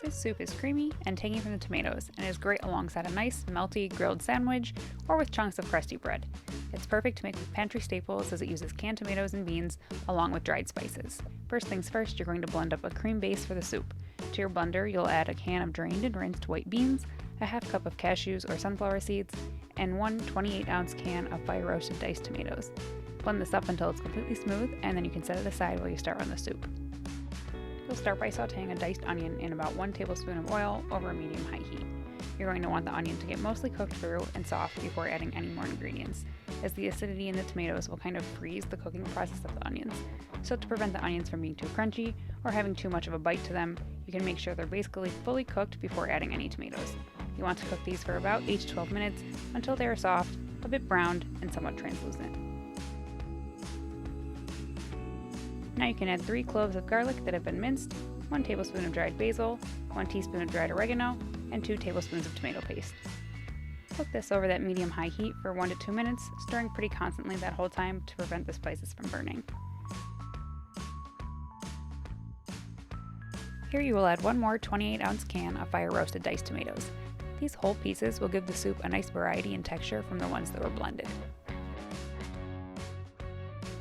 This soup is creamy and tangy from the tomatoes and is great alongside a nice, melty, grilled sandwich or with chunks of crusty bread. It's perfect to make with pantry staples as it uses canned tomatoes and beans along with dried spices. First things first, you're going to blend up a cream base for the soup. To your blender, you'll add a can of drained and rinsed white beans, a half cup of cashews or sunflower seeds, and one 28-ounce can of fire roasted diced tomatoes. Blend this up until it's completely smooth, and then you can set it aside while you start on the soup. You'll start by sauteing a diced onion in about 1 tablespoon of oil over a medium-high heat. You're going to want the onion to get mostly cooked through and soft before adding any more ingredients, as the acidity in the tomatoes will kind of freeze the cooking process of the onions. So to prevent the onions from being too crunchy or having too much of a bite to them, you can make sure they're basically fully cooked before adding any tomatoes. You want to cook these for about 8 to 12 minutes until they are soft, a bit browned, and somewhat translucent. Now you can add 3 cloves of garlic that have been minced, 1 tablespoon of dried basil, 1 teaspoon of dried oregano, and 2 tablespoons of tomato paste. Cook this over that medium-high heat for 1 to 2 minutes, stirring pretty constantly that whole time to prevent the spices from burning. Here you will add 1 more 28-ounce can of fire-roasted diced tomatoes. These whole pieces will give the soup a nice variety in texture from the ones that were blended.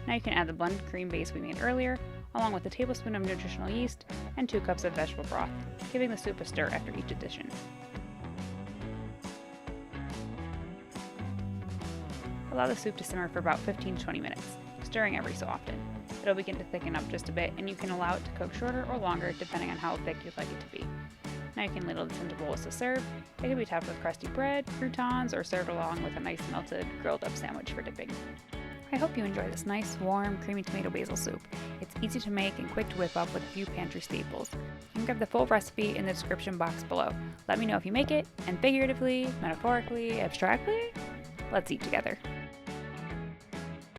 Now you can add the blended cream base we made earlier, along with a tablespoon of nutritional yeast and 2 cups of vegetable broth, giving the soup a stir after each addition. Allow the soup to simmer for about 15 to 20 minutes, stirring every so often. It'll begin to thicken up just a bit, and you can allow it to cook shorter or longer depending on how thick you'd like it to be. Now you can ladle this into bowls to serve. It can be topped with crusty bread, croutons, or served along with a nice melted, grilled up sandwich for dipping. I hope you enjoy this nice, warm, creamy tomato basil soup. It's easy to make and quick to whip up with a few pantry staples. You can grab the full recipe in the description box below. Let me know if you make it, and figuratively, metaphorically, abstractly, let's eat together.